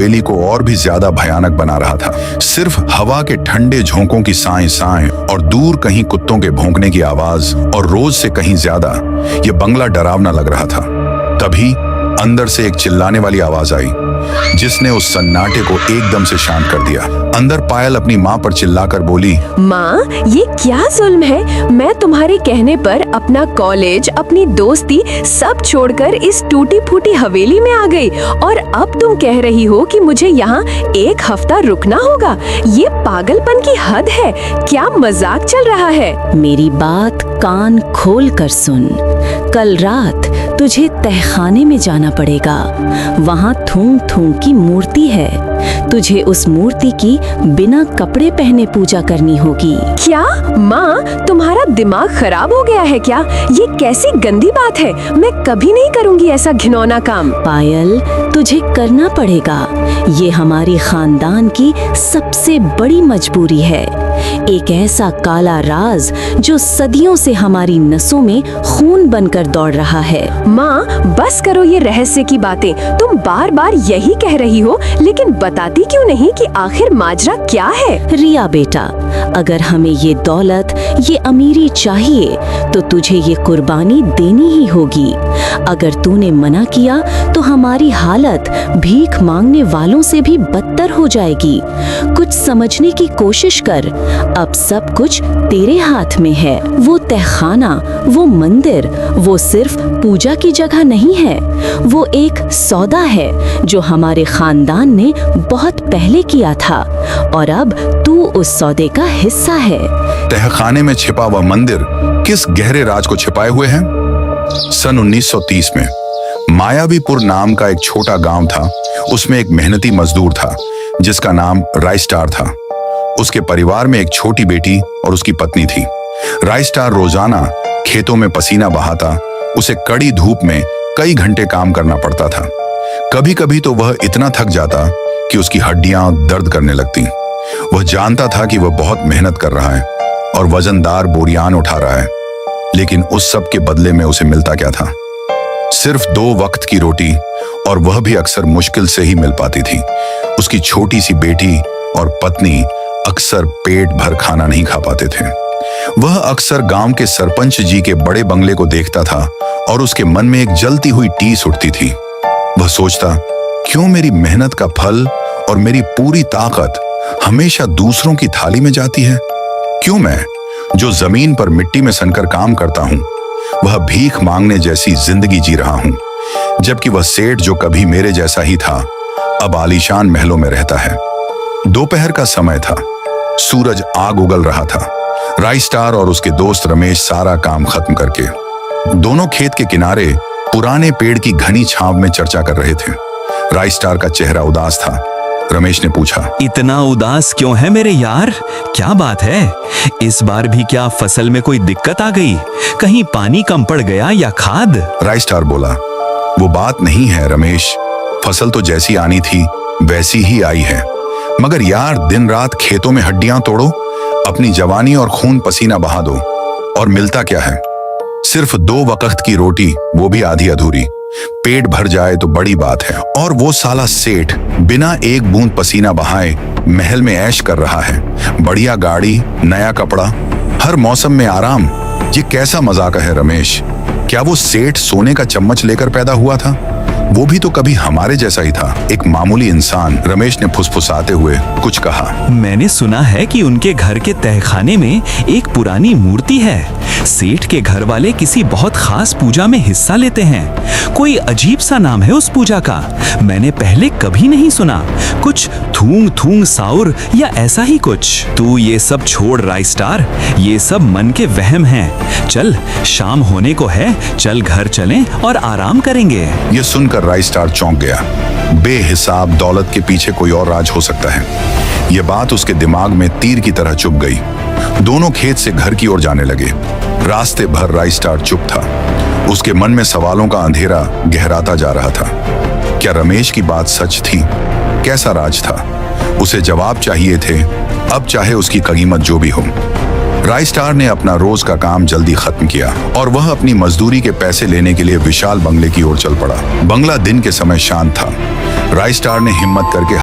हवेली को और भी ज्यादा भयानक बना रहा था। सिर्फ हवा के ठंडे झोंकों की साएं साएं और दूर कहीं कुत्तों के भौंकने की आवाज और रोज से कहीं ज्यादा ये बंगला डरावना लग रहा था। तभी अंदर से एक चिल्लाने वाली आवाज आई जिसने उस सन्नाटे को एकदम से शांत कर दिया। अंदर पायल अपनी माँ पर चिल्लाकर बोली, माँ, ये क्या जुल्म है? मैं तुम्हारे कहने पर अपना कॉलेज, अपनी दोस्ती सब छोड़कर इस टूटी फूटी हवेली में आ गई और अब तुम कह रही हो कि मुझे यहाँ एक हफ्ता रुकना होगा। ये पागलपन की हद है। क्या मजाक चल रहा है? मेरी बात कान खोल कर सुन। कल रात तुझे तहखाने में जाना पड़ेगा। वहाँ थूंग थूंग की मूर्ति है। तुझे उस मूर्ति की बिना कपड़े पहने पूजा करनी होगी। क्या माँ, तुम्हारा दिमाग खराब हो गया है क्या? ये कैसी गंदी बात है। मैं कभी नहीं करूँगी ऐसा घिनौना काम। पायल, तुझे करना पड़ेगा। ये हमारी खानदान की सबसे बड़ी मजबूरी है। एक ऐसा काला राज जो सदियों से हमारी नसों में खून बनकर दौड़ रहा है। माँ, बस करो ये रहस्य की बातें। तुम बार बार यही कह रही हो, लेकिन बताती क्यों नहीं कि आखिर माजरा क्या है? रिया बेटा, अगर हमें ये दौलत, ये अमीरी चाहिए तो तुझे ये कुर्बानी देनी ही होगी। अगर तूने मना किया तो हमारी हालत भीख मांगने वालों से भी बदतर हो जाएगी। कुछ समझने की कोशिश कर। अब सब कुछ तेरे हाथ में है। वो तहखाना, वो मंदिर, वो सिर्फ पूजा की जगह नहीं है। वो एक सौदा है जो हमारे खानदान ने बहुत पहले किया था और अब तू उस सौदे का हिस्सा है। तहखाने में छिपा हुआ मंदिर किस गहरे राज को छिपाए हुए है? सन 1930 में मायावीपुर नाम का एक छोटा गांव था। उसमें एक मेहनती मजदूर था जिसका नाम रायस्टार था। उसके परिवार में एक छोटी बेटी और उसकी पत्नी थी। रायस्टार रोजाना खेतों में पसीना बहाता। उसे कड़ी धूप में कई घंटे काम करना पड़ता था। कभी कभी तो वह इतना थक जाता कि उसकी हड्डियां दर्द करने लगती। वह जानता था कि वह बहुत मेहनत कर रहा है और वजनदार बोरियान उठा रहा है, लेकिन उस सब के बदले में उसे मिलता क्या था? सिर्फ 2 वक्त की रोटी, और वह भी अक्सर मुश्किल से ही मिल पाती थी। उसकी छोटी सी बेटी और पत्नी अक्सर पेट भर खाना नहीं खा पाते थे। वह अक्सर गांव के सरपंच जी के बड़े बंगले को देखता था और उसके मन में एक जलती हुई टीस उठती थी। वह सोचता, क्यों मेरी मेहनत का फल और मेरी पूरी ताकत हमेशा दूसरों की थाली में जाती है? क्यों मैं, जो जमीन पर मिट्टी में सनकर काम करता हूं, वह भीख मांगने जैसी जिंदगी जी रहा हूं, जबकि वह सेठ जो कभी मेरे जैसा ही था अब आलीशान महलों में रहता है। दोपहर का समय था। सूरज आग उगल रहा था। रायस्टार और उसके दोस्त रमेश सारा काम खत्म करके दोनों खेत के किनारे पुराने पेड़ की घनी छांव में चर्चा कर रहे थे। रायस्टार का चेहरा उदास था। रमेश ने पूछा, इतना उदास क्यों है मेरे यार? क्या बात है? इस बार भी क्या फसल में कोई दिक्कत आ गई? कहीं पानी कम पड़ गया या खाद? रायस्टार बोला, वो बात नहीं है रमेश। फसल तो जैसी आनी थी वैसी ही आई है, मगर यार दिन रात खेतों में हड्डियां तोड़ो, अपनी जवानी और खून पसीना बहा दो, और मिलता क्या है? सिर्फ 2 वक्त की रोटी, वो भी आधी अधूरी। पेट भर जाए तो बड़ी बात है, और वो साला सेठ बिना एक बूंद पसीना बहाए महल में ऐश कर रहा है। बढ़िया गाड़ी, नया कपड़ा, हर मौसम में आराम। ये कैसा मजाक है रमेश? क्या वो सेठ सोने का चम्मच लेकर पैदा हुआ था? वो भी तो कभी हमारे जैसा ही था, एक मामूली इंसान। रमेश ने फुसफुसाते हुए कुछ कहा। मैंने सुना है कि उनके घर के तहखाने में एक पुरानी मूर्ति है। सेठ के घर वाले किसी बहुत खास पूजा में हिस्सा लेते हैं। कोई अजीब सा नाम है उस पूजा का, मैंने पहले कभी नहीं सुना। कुछ थूंग थूंग साउर या ऐसा ही कुछ। तू ये सब छोड़ रायस्टार, ये सब मन के वहम हैं। चल, शाम होने को है, चल घर चलें और आराम करेंगे। ये सुनकर रायस्टार चौंक गया। बेहिसाब दौलत के पीछे कोई और राज हो सकता है। यह बात उसके दिमाग में तीर की तरह चुभ गई। दोनों खेत से घर की ओर जाने लगे। रास्ते भर रायस्टार चुप था। उसके मन में सवालों का अंधेरा गहराता जा रहा था। क्या रमेश की बात सच थी? कैसा राज था? उसे जवाब चाहिए थे, अब चाहे उसकी कीमत जो भी हो। रायस्टार ने अपना रोज का काम जल्दी खत्म किया और वह अपनी मजदूरी के पैसे लेने के लिए विशाल बंगले की ओर चल पड़ा। बंगला दिन के समय शांत था। राइस्टार ने हिम्मत करके